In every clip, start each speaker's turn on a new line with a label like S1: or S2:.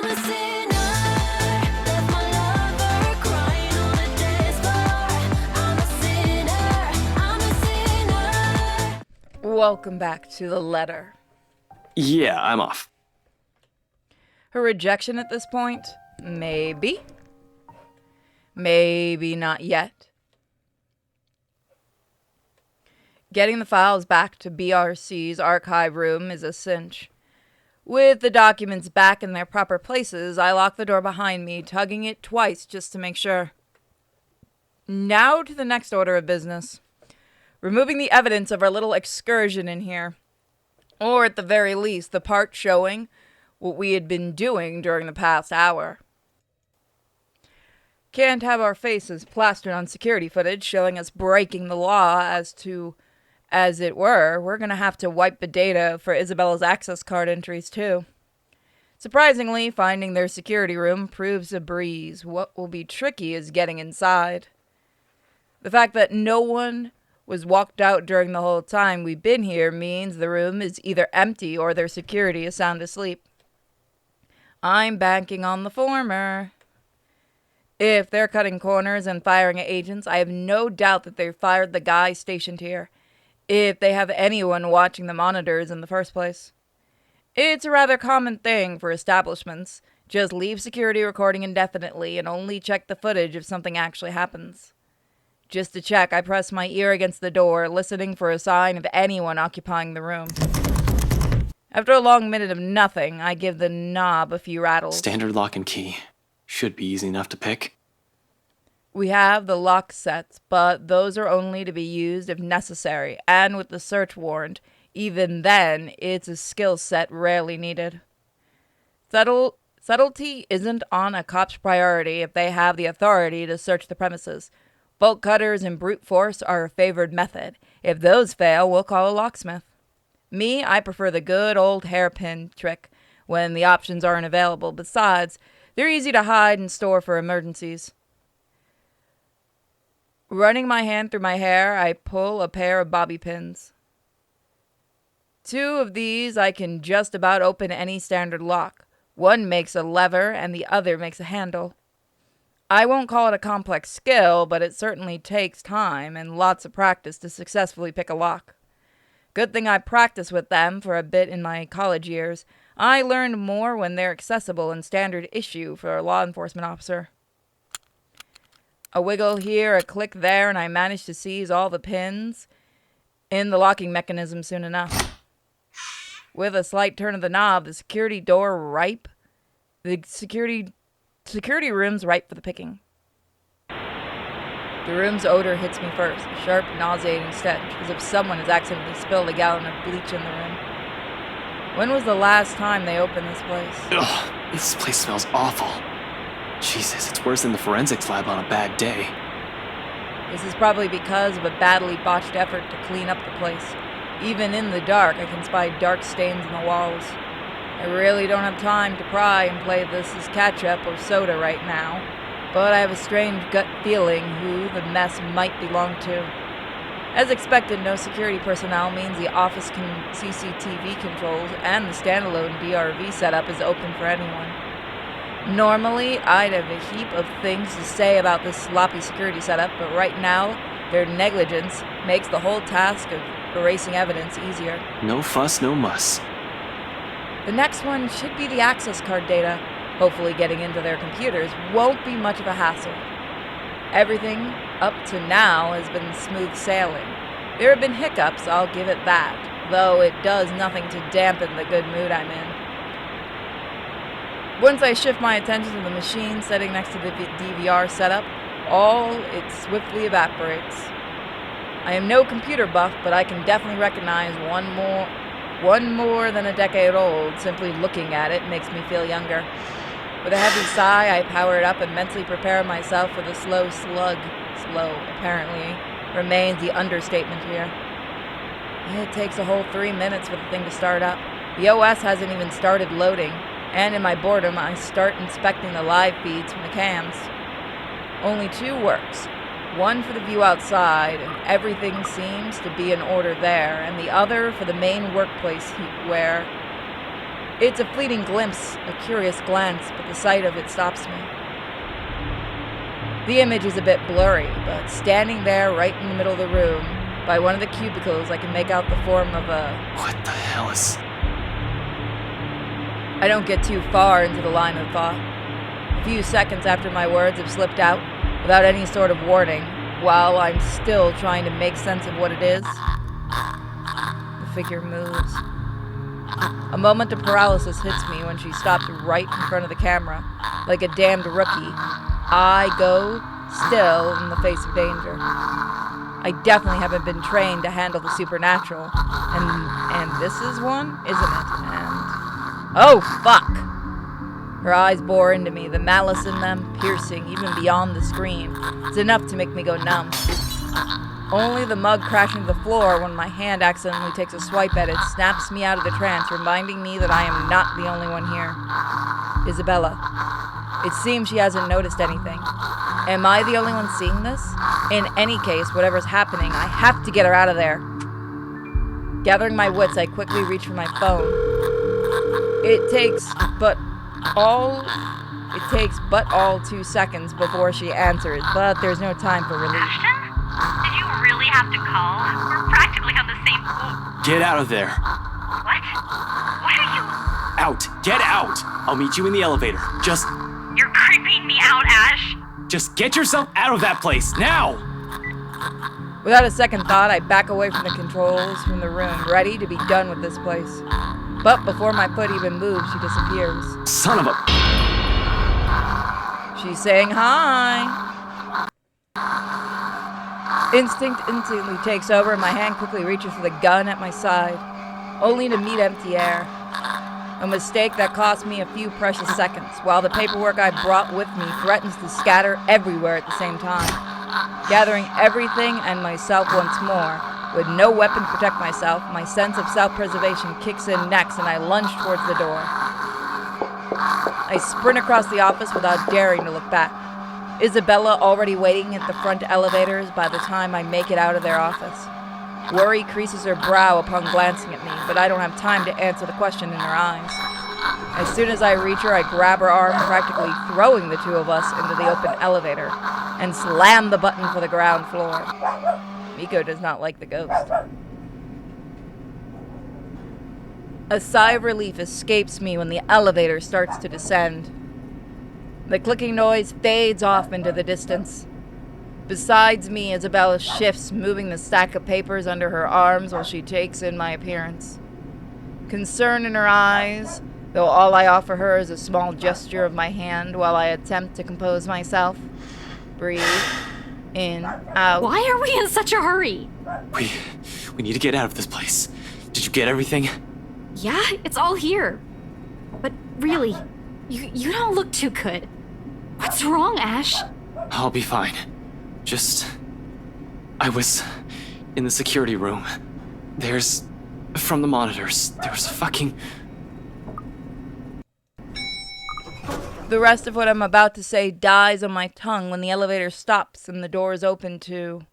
S1: a sinner, left my lover crying on the dance floor. I'm a sinner, I'm a sinner.
S2: Welcome back to the letter.
S3: Yeah, I'm off.
S2: Her rejection at this point? Maybe. Maybe not yet. Getting the files back to BRC's archive room is a cinch. With the documents back in their proper places, I lock the door behind me, tugging it twice just to make sure. Now to the next order of business. Removing the evidence of our little excursion in here. Or at the very least, the part showing what we had been doing during the past hour. Can't have our faces plastered on security footage showing us breaking the law as it were. We're gonna have to wipe the data for Isabella's access card entries too. Surprisingly, finding their security room proves a breeze. What will be tricky is getting inside. The fact that no one was walked out during the whole time we've been here means the room is either empty or their security is sound asleep. I'm banking on the former. If they're cutting corners and firing at agents, I have no doubt that they fired the guy stationed here, if they have anyone watching the monitors in the first place. It's a rather common thing for establishments. Just leave security recording indefinitely and only check the footage if something actually happens. Just to check, I press my ear against the door, listening for a sign of anyone occupying the room. After a long minute of nothing, I give the knob a few rattles.
S3: Standard lock and key. Should be easy enough to pick.
S2: We have the lock sets, but those are only to be used if necessary, and with the search warrant, even then, it's a skill set rarely needed. Subtlety isn't on a cop's priority if they have the authority to search the premises. Bolt cutters and brute force are a favored method. If those fail, we'll call a locksmith. Me, I prefer the good old hairpin trick when the options aren't available. Besides, they're easy to hide and store for emergencies. Running my hand through my hair, I pull a pair of bobby pins. 2 of these I can just about open any standard lock. One makes a lever and the other makes a handle. I won't call it a complex skill, but it certainly takes time and lots of practice to successfully pick a lock. Good thing I practiced with them for a bit in my college years. I learned more when they're accessible and standard issue for a law enforcement officer. A wiggle here, a click there, and I managed to seize all the pins in the locking mechanism soon enough. With a slight turn of the knob, the security room's ripe for the picking. The room's odor hits me first, a sharp, nauseating stench, as if someone has accidentally spilled a gallon of bleach in the room. When was the last time they opened this place?
S3: Ugh, this place smells awful. Jesus, it's worse than the forensics lab on a bad day.
S2: This is probably because of a badly botched effort to clean up the place. Even in the dark, I can spy dark stains in the walls. I really don't have time to pry and play this as ketchup or soda right now, but I have a strange gut feeling who the mess might belong to. As expected, no security personnel means the office CCTV controls and the standalone DRV setup is open for anyone. Normally, I'd have a heap of things to say about this sloppy security setup, but right now, their negligence makes the whole task of erasing evidence easier.
S3: No fuss, no muss.
S2: The next one should be the access card data. Hopefully getting into their computers won't be much of a hassle. Everything up to now has been smooth sailing. There have been hiccups, I'll give it that, though it does nothing to dampen the good mood I'm in. Once I shift my attention to the machine sitting next to the DVR setup, all it swiftly evaporates. I am no computer buff, but I can definitely recognize one more than a decade old. Simply looking at it makes me feel younger. With a heavy sigh, I power it up and mentally prepare myself for the slow slug. Slow, apparently, remains the understatement here. It takes a whole 3 minutes for the thing to start up. The OS hasn't even started loading, and in my boredom, I start inspecting the live feeds from the cams. Only 2 works. One for the view outside, and everything seems to be in order there, and the other for the main workplace where It's a fleeting glimpse, a curious glance, but the sight of it stops me. The image is a bit blurry, but standing there right in the middle of the room, by one of the cubicles, I can make out the form of a...
S3: What the hell is...
S2: I don't get too far into the line of thought. A few seconds after my words have slipped out, without any sort of warning, while I'm still trying to make sense of what it is, the figure moves. A moment of paralysis hits me when she stopped right in front of the camera, like a damned rookie. I go still in the face of danger. I definitely haven't been trained to handle the supernatural, and this is one, isn't it? And oh fuck! Her eyes bore into me, the malice in them piercing even beyond the screen. It's enough to make me go numb. Only the mug crashing to the floor when my hand accidentally takes a swipe at it snaps me out of the trance, reminding me that I am not the only one here. Isabella. It seems she hasn't noticed anything. Am I the only one seeing this? In any case, whatever's happening, I have to get her out of there. Gathering my wits, I quickly reach for my phone. It takes but all 2 seconds before she answers, but there's no time for relief.
S4: Ashton? Did you really have to call? We're practically on the same floor.
S3: Get out of there.
S4: What? What are you...
S3: Out. Get out. I'll meet you in the elevator.
S4: You're creeping me out, Ash.
S3: Just get yourself out of that place, now!
S2: Without a second thought, I back away from the controls from the room, ready to be done with this place. But before my foot even moves, she disappears.
S3: Son of a...
S2: She's saying hi. Instinct instantly takes over and my hand quickly reaches for the gun at my side, only to meet empty air. A mistake that cost me a few precious seconds, while the paperwork I brought with me threatens to scatter everywhere at the same time. Gathering everything and myself once more, with no weapon to protect myself, my sense of self-preservation kicks in next and I lunge towards the door. I sprint across the office without daring to look back. Isabella already waiting at the front elevators by the time I make it out of their office. Worry creases her brow upon glancing at me, but I don't have time to answer the question in her eyes. As soon as I reach her, I grab her arm, practically throwing the two of us into the open elevator, and slam the button for the ground floor. Miko does not like the ghost. A sigh of relief escapes me when the elevator starts to descend. The clicking noise fades off into the distance. Besides me, Isabella shifts, moving the stack of papers under her arms while she takes in my appearance. Concern in her eyes, though all I offer her is a small gesture of my hand while I attempt to compose myself. Breathe. In, out.
S5: Why are we in such a hurry?
S3: We need to get out of this place. Did you get everything?
S5: Yeah, it's all here. But really, you don't look too good. What's wrong, Ash?
S3: I'll be fine. I was in the security room. From the monitors, there was a fucking...
S2: The rest of what I'm about to say dies on my tongue when the elevator stops and the doors open too.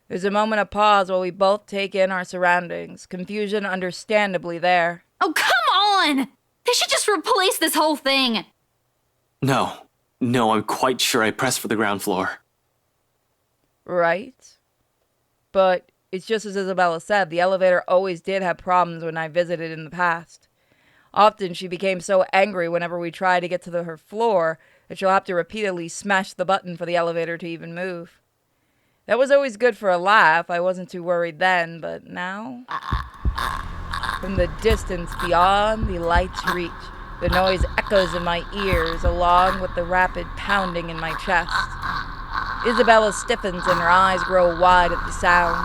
S2: There's a moment of pause while we both take in our surroundings, confusion understandably there.
S5: Oh, come on! They should just replace this whole thing!
S3: No, I'm quite sure I pressed for the ground floor.
S2: Right? But it's just as Isabella said, the elevator always did have problems when I visited in the past. Often she became so angry whenever we tried to get to her floor that she'll have to repeatedly smash the button for the elevator to even move. That was always good for a laugh. I wasn't too worried then, but now... From the distance beyond the light's reach, the noise echoes in my ears along with the rapid pounding in my chest. Isabella stiffens and her eyes grow wide at the sound.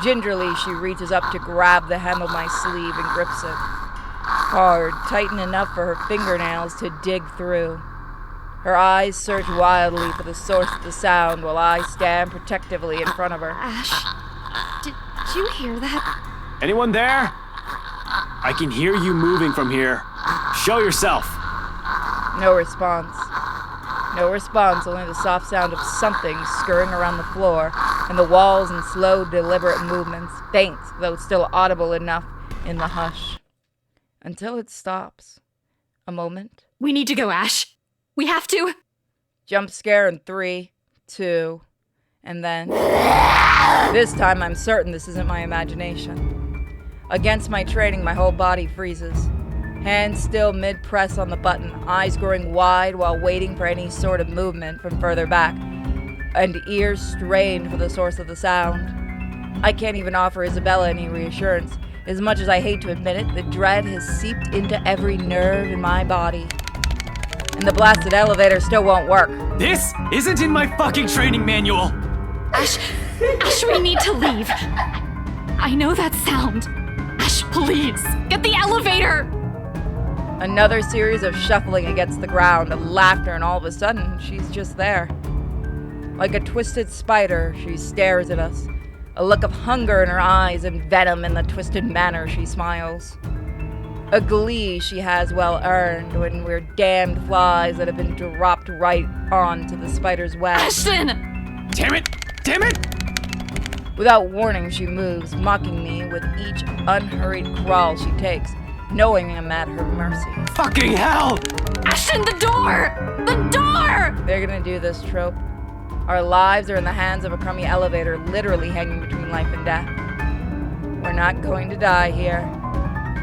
S2: Gingerly, she reaches up to grab the hem of my sleeve and grips it. Hard, tight enough for her fingernails to dig through. Her eyes search wildly for the source of the sound while I stand protectively in front of her.
S5: Ash, did you hear that?
S3: Anyone there? I can hear you moving from here. Show yourself.
S2: No response. No response, only the soft sound of something scurrying around the floor and the walls in slow, deliberate movements, faint, though still audible enough in the hush. until it stops. A moment.
S5: We need to go, Ash. We have to.
S2: Jump scare in 3, 2, and then... This time I'm certain this isn't my imagination. Against my training, my whole body freezes. Hands still mid-press on the button, eyes growing wide while waiting for any sort of movement from further back, and ears strained for the source of the sound. I can't even offer Isabella any reassurance. As much as I hate to admit it, the dread has seeped into every nerve in my body. And the blasted elevator still won't work.
S3: This isn't in my fucking training manual!
S5: Ash, we need to leave. I know that sound. Ash, please, get the elevator!
S2: Another series of shuffling against the ground, of laughter, and all of a sudden, she's just there. Like a twisted spider, she stares at us. A look of hunger in her eyes and venom in the twisted manner she smiles. A glee she has well earned when we're damned flies that have been dropped right onto the spider's web.
S5: Ashton!
S3: Damn it! Damn it!
S2: Without warning, she moves, mocking me with each unhurried crawl she takes, knowing I'm at her mercy.
S3: Fucking hell!
S5: Ashton, the door! The door!
S2: They're gonna do this trope. Our lives are in the hands of a crummy elevator, literally hanging between life and death. We're not going to die here.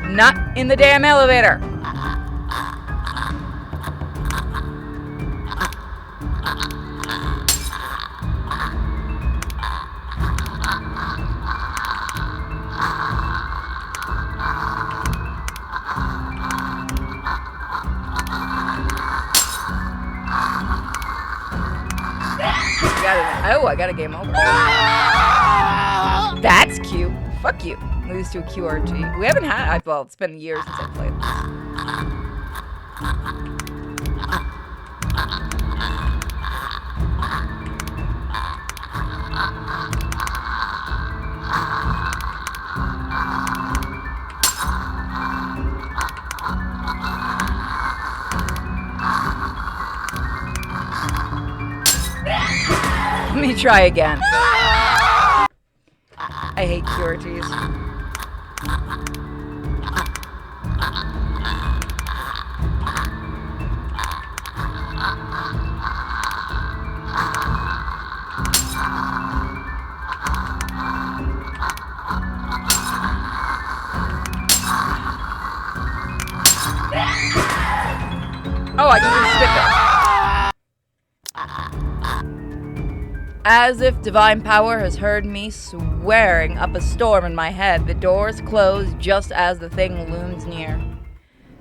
S2: Not in the damn elevator! I got a game over. That's cute. Fuck you. Lose to a QRG. We haven't had. Well, it's been years since I played Let me try again. I hate QRTs. Oh, I can just stick it. As if divine power has heard me swearing up a storm in my head, the doors close just as the thing looms near.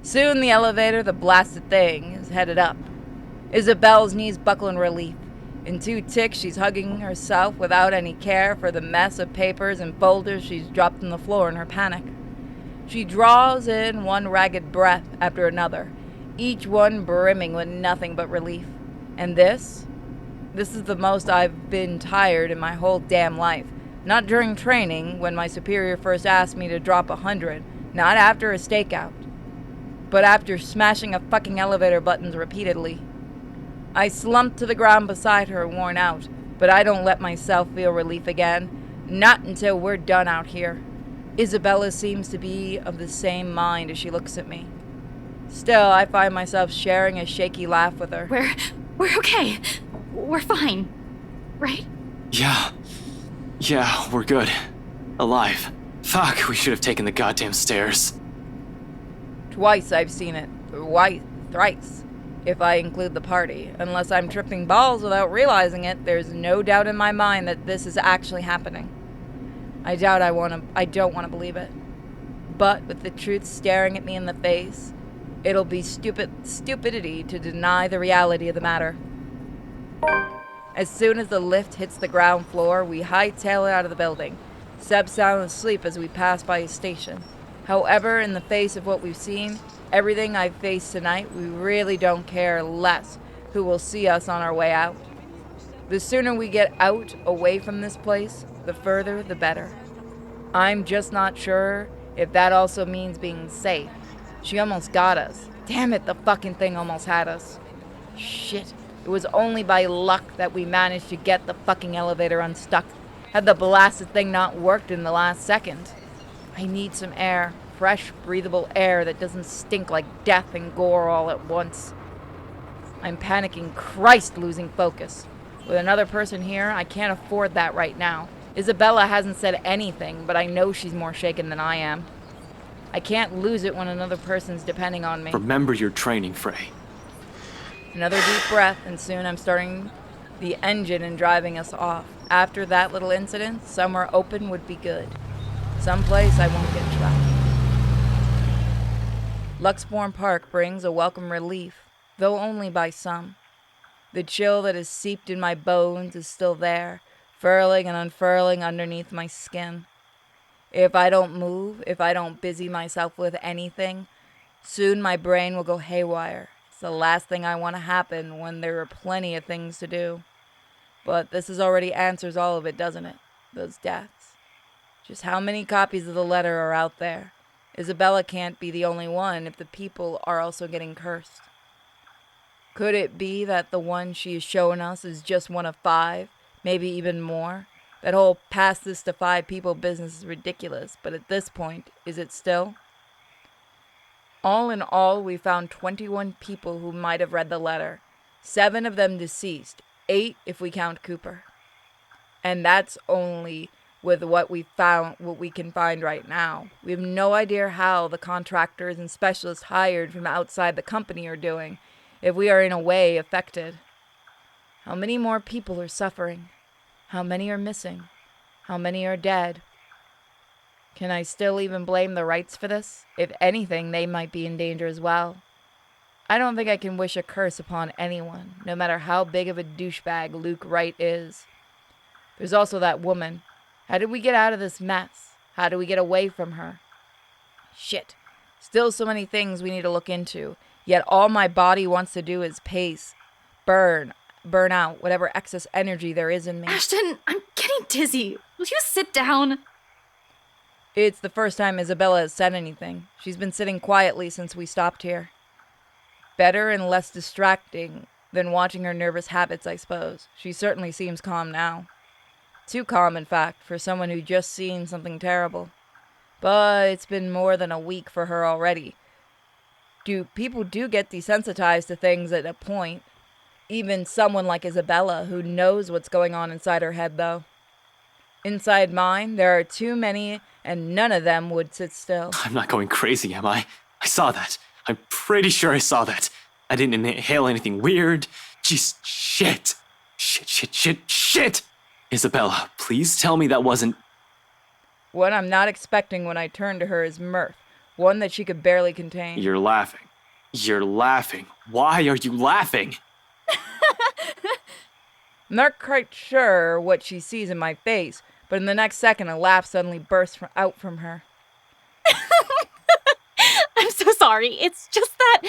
S2: Soon the elevator, the blasted thing, is headed up. Isabel's knees buckle in relief. In 2 ticks, she's hugging herself without any care for the mess of papers and folders she's dropped on the floor in her panic. She draws in one ragged breath after another, each one brimming with nothing but relief. And this is the most I've been tired in my whole damn life. Not during training, when my superior first asked me to drop 100. Not after a stakeout. But after smashing a fucking elevator buttons repeatedly. I slumped to the ground beside her, worn out. But I don't let myself feel relief again. Not until we're done out here. Isabella seems to be of the same mind as she looks at me. Still, I find myself sharing a shaky laugh with her.
S5: We're okay. We're fine. Right?
S3: Yeah, we're good. Alive. Fuck, we should have taken the goddamn stairs.
S2: Twice I've seen it. Thrice. If I include the party. Unless I'm tripping balls without realizing it, there's no doubt in my mind that this is actually happening. I don't want to believe it. But with the truth staring at me in the face, it'll be stupidity to deny the reality of the matter. As soon as the lift hits the ground floor, we hightail it out of the building. Seb's sound asleep as we pass by his station. However, in the face of what we've seen, everything I've faced tonight, we really don't care less who will see us on our way out. The sooner we get out, away from this place, the further, the better. I'm just not sure if that also means being safe. She almost got us. Damn it, the fucking thing almost had us. Shit. It was only by luck that we managed to get the fucking elevator unstuck. Had the blasted thing not worked in the last second. I need some air. fresh, breathable air that doesn't stink like death and gore all at once. I'm panicking, Christ, losing focus. With another person here, I can't afford that right now. Isabella hasn't said anything, but I know she's more shaken than I am. I can't lose it when another person's depending on me.
S3: Remember your training, Frey.
S2: Another deep breath, and soon I'm starting the engine and driving us off. After that little incident, somewhere open would be good. Someplace I won't get trapped. Luxbourne Park brings a welcome relief, though only by some. The chill that has seeped in my bones is still there, furling and unfurling underneath my skin. If I don't move, if I don't busy myself with anything, soon my brain will go haywire. It's the last thing I want to happen when there are plenty of things to do. But this is already answers all of it, doesn't it? Those deaths. Just how many copies of the letter are out there? Isabella can't be the only one if the people are also getting cursed. Could it be that the one she is showing us is just one of 5, maybe even more? That whole pass this to 5 people business is ridiculous, but at this point, is it still? All in all, we found 21 people who might have read the letter. 7 of them deceased, 8 if we count Cooper. And that's only with what we can find right now. We have no idea how the contractors and specialists hired from outside the company are doing, if we are in a way affected. How many more people are suffering? How many are missing? How many are dead? Can I still even blame the Wrights for this? If anything, they might be in danger as well. I don't think I can wish a curse upon anyone, no matter how big of a douchebag Luke Wright is. There's also that woman. How did we get out of this mess? How do we get away from her? Shit. Still so many things we need to look into. Yet all my body wants to do is pace, burn out whatever excess energy there is in me.
S5: Ashton, I'm getting dizzy. Will you sit down?
S2: It's the first time Isabella has said anything. She's been sitting quietly since we stopped here. Better and less distracting than watching her nervous habits, I suppose. She certainly seems calm now. Too calm, in fact, for someone who just seen something terrible. But it's been more than a week for her already. People get desensitized to things at a point. Even someone like Isabella, who knows what's going on inside her head, though. Inside mine, there are too many, and none of them would sit still.
S3: I'm not going crazy, am I? I saw that. I'm pretty sure I saw that. I didn't inhale anything weird. Just shit. Shit. Isabella, please tell me that wasn't...
S2: What I'm not expecting when I turn to her is mirth. One that she could barely contain.
S3: You're laughing. Why are you laughing?
S2: I'm not quite sure what she sees in my face, but in the next second a laugh suddenly bursts out from her.
S5: I'm so sorry. It's just that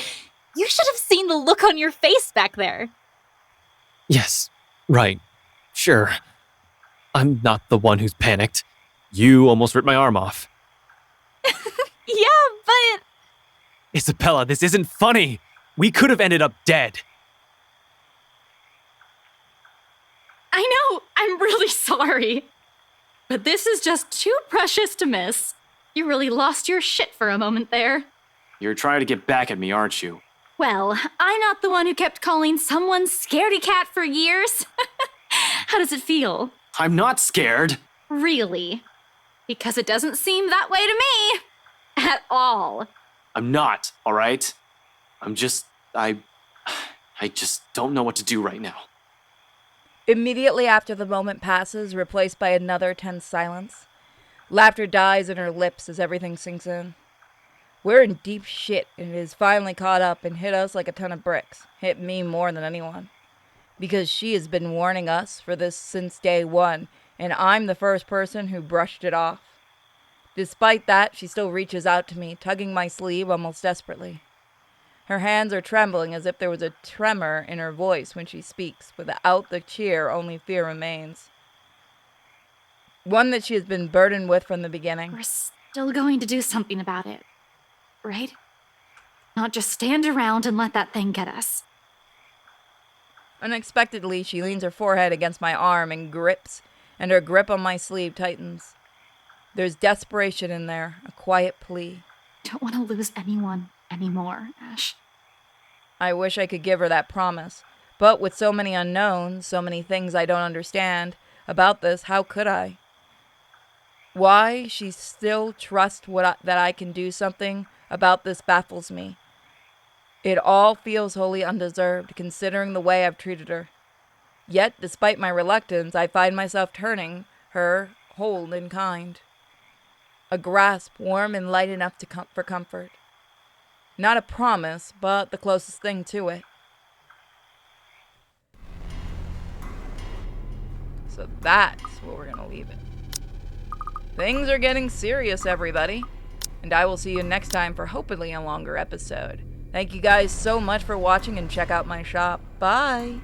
S5: you should have seen the look on your face back there.
S3: Yes, right. Sure. I'm not the one who's panicked. You almost ripped my arm off.
S5: Yeah, but...
S3: Isabella, this isn't funny. We could have ended up dead.
S5: I know, I'm really sorry. But this is just too precious to miss. You really lost your shit for a moment there.
S3: You're trying to get back at me, aren't you?
S5: Well, I'm not the one who kept calling someone scaredy cat for years. How does it feel?
S3: I'm not scared.
S5: Really? Because it doesn't seem that way to me. At all.
S3: I'm not, all right? I just don't know what to do right now.
S2: Immediately after the moment passes, replaced by another tense silence, laughter dies in her lips as everything sinks in. We're in deep shit, and it has finally caught up and hit us like a ton of bricks. Hit me more than anyone. Because she has been warning us for this since day one, and I'm the first person who brushed it off. Despite that, she still reaches out to me, tugging my sleeve almost desperately. Her hands are trembling as if there was a tremor in her voice when she speaks. Without the cheer, only fear remains. One that she has been burdened with from the beginning.
S5: We're still going to do something about it, right? Not just stand around and let that thing get us.
S2: Unexpectedly, she leans her forehead against my arm and grips, and her grip on my sleeve tightens. There's desperation in there, a quiet plea.
S5: don't want to lose anyone anymore, Ash.
S2: I wish I could give her that promise. But with so many unknowns, so many things I don't understand about this, how could I? Why she still trusts that I can do something about this baffles me. It all feels wholly undeserved, considering the way I've treated her. Yet, despite my reluctance, I find myself turning her whole and kind. A grasp warm and light enough for comfort. Not a promise, but the closest thing to it. So that's where we're gonna leave it. Things are getting serious, everybody. And I will see you next time for hopefully a longer episode. Thank you guys so much for watching and check out my shop. Bye!